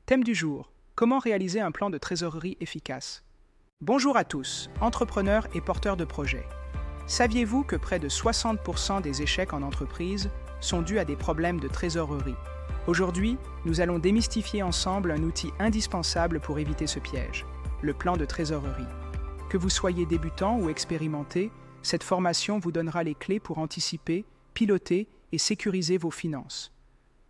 Thème du jour. Comment réaliser un plan de trésorerie efficace? Bonjour à tous, entrepreneurs et porteurs de projets. Saviez-vous que près de 60% des échecs en entreprise sont dus à des problèmes de trésorerie? Aujourd'hui, nous allons démystifier ensemble un outil indispensable pour éviter ce piège, le plan de trésorerie. Que vous soyez débutant ou expérimenté, cette formation vous donnera les clés pour anticiper, piloter et sécuriser vos finances.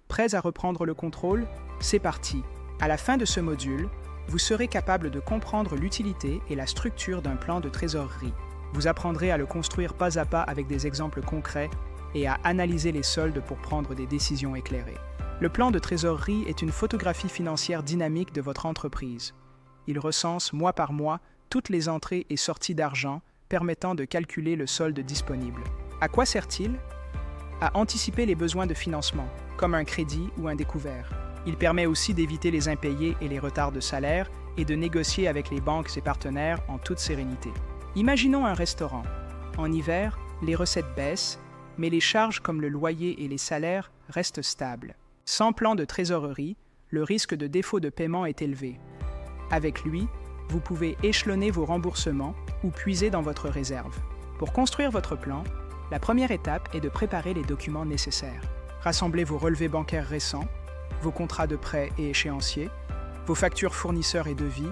Prêts à reprendre le contrôle? C'est parti! À la fin de ce module, vous serez capable de comprendre l'utilité et la structure d'un plan de trésorerie. Vous apprendrez à le construire pas à pas avec des exemples concrets et à analyser les soldes pour prendre des décisions éclairées. Le plan de trésorerie est une photographie financière dynamique de votre entreprise. Il recense mois par mois toutes les entrées et sorties d'argent permettant de calculer le solde disponible. À quoi sert-il? À anticiper les besoins de financement, comme un crédit ou un découvert. Il permet aussi d'éviter les impayés et les retards de salaire et de négocier avec les banques et partenaires en toute sérénité. Imaginons un restaurant. En hiver, les recettes baissent, mais les charges comme le loyer et les salaires restent stables. Sans plan de trésorerie, le risque de défaut de paiement est élevé. Avec lui, vous pouvez échelonner vos remboursements ou puiser dans votre réserve. Pour construire votre plan, la première étape est de préparer les documents nécessaires. Rassemblez vos relevés bancaires récents, vos contrats de prêt et échéanciers, vos factures fournisseurs et devis,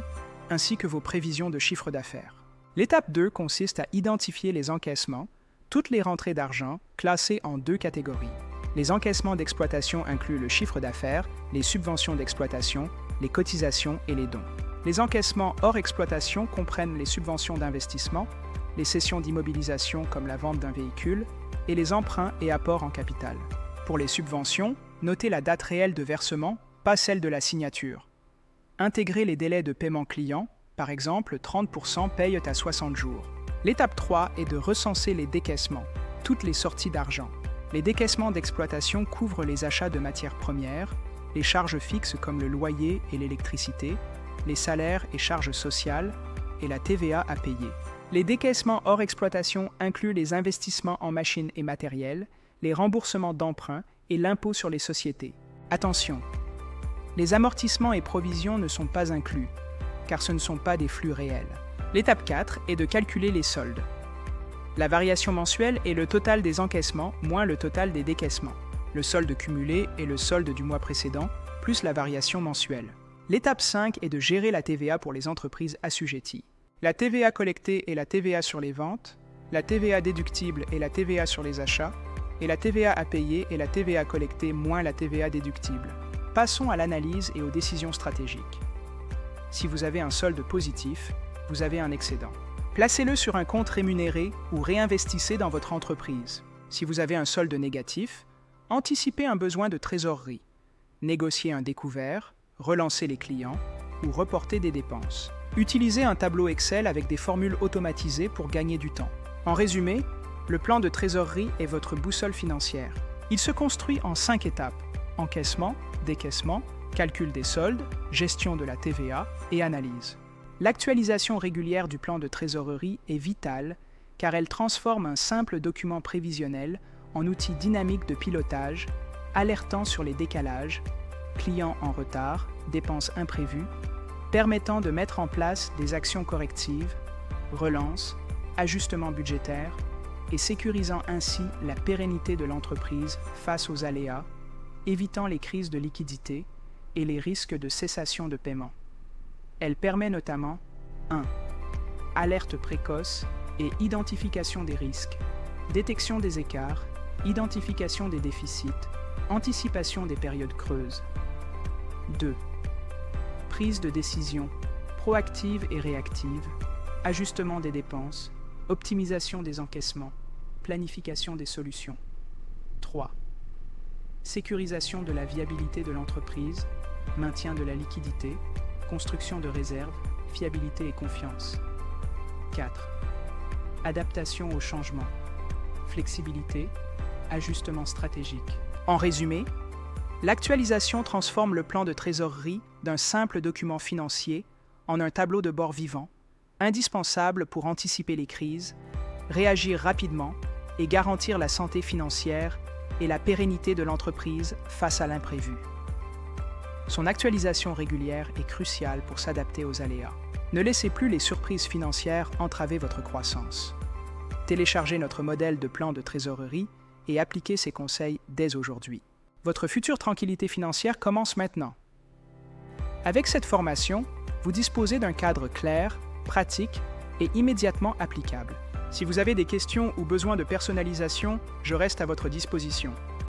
ainsi que vos prévisions de chiffre d'affaires. L'étape 2 consiste à identifier les encaissements, toutes les rentrées d'argent classées en deux catégories. Les encaissements d'exploitation incluent le chiffre d'affaires, les subventions d'exploitation, les cotisations et les dons. Les encaissements hors exploitation comprennent les subventions d'investissement, les cessions d'immobilisation comme la vente d'un véhicule et les emprunts et apports en capital. Pour les subventions, notez la date réelle de versement, pas celle de la signature. Intégrez les délais de paiement client, par exemple 30% payent à 60 jours. L'étape 3 est de recenser les décaissements, toutes les sorties d'argent. Les décaissements d'exploitation couvrent les achats de matières premières, les charges fixes comme le loyer et l'électricité, les salaires et charges sociales, et la TVA à payer. Les décaissements hors exploitation incluent les investissements en machines et matériels, les remboursements d'emprunts et l'impôt sur les sociétés. Attention, les amortissements et provisions ne sont pas inclus, car ce ne sont pas des flux réels. L'étape 4 est de calculer les soldes. La variation mensuelle est le total des encaissements moins le total des décaissements. Le solde cumulé est le solde du mois précédent, plus la variation mensuelle. L'étape 5 est de gérer la TVA pour les entreprises assujetties. La TVA collectée est la TVA sur les ventes, la TVA déductible est la TVA sur les achats, et la TVA à payer est la TVA collectée moins la TVA déductible. Passons à l'analyse et aux décisions stratégiques. Si vous avez un solde positif, vous avez un excédent. Placez-le sur un compte rémunéré ou réinvestissez dans votre entreprise. Si vous avez un solde négatif, anticipez un besoin de trésorerie. Négociez un découvert, relancez les clients ou reportez des dépenses. Utilisez un tableau Excel avec des formules automatisées pour gagner du temps. En résumé, le plan de trésorerie est votre boussole financière. Il se construit en 5 étapes: encaissement, décaissement, calcul des soldes, gestion de la TVA et analyse. L'actualisation régulière du plan de trésorerie est vitale car elle transforme un simple document prévisionnel en outil dynamique de pilotage, alertant sur les décalages, clients en retard, dépenses imprévues, permettant de mettre en place des actions correctives, relance, ajustements budgétaires, et sécurisant ainsi la pérennité de l'entreprise face aux aléas, évitant les crises de liquidité et les risques de cessation de paiement. Elle permet notamment 1. Alerte précoce et identification des risques, détection des écarts, identification des déficits, anticipation des périodes creuses. 2. Prise de décision proactive et réactive, ajustement des dépenses, optimisation des encaissements, planification des solutions. 3. Sécurisation de la viabilité de l'entreprise, maintien de la liquidité, construction de réserves, fiabilité et confiance. 4. Adaptation au changement, flexibilité, ajustement stratégique. En résumé, l'actualisation transforme le plan de trésorerie d'un simple document financier en un tableau de bord vivant, indispensable pour anticiper les crises, réagir rapidement et garantir la santé financière et la pérennité de l'entreprise face à l'imprévu. Son actualisation régulière est cruciale pour s'adapter aux aléas. Ne laissez plus les surprises financières entraver votre croissance. Téléchargez notre modèle de plan de trésorerie et appliquez ces conseils dès aujourd'hui. Votre future tranquillité financière commence maintenant. Avec cette formation, vous disposez d'un cadre clair, pratique et immédiatement applicable. Si vous avez des questions ou besoin de personnalisation, je reste à votre disposition.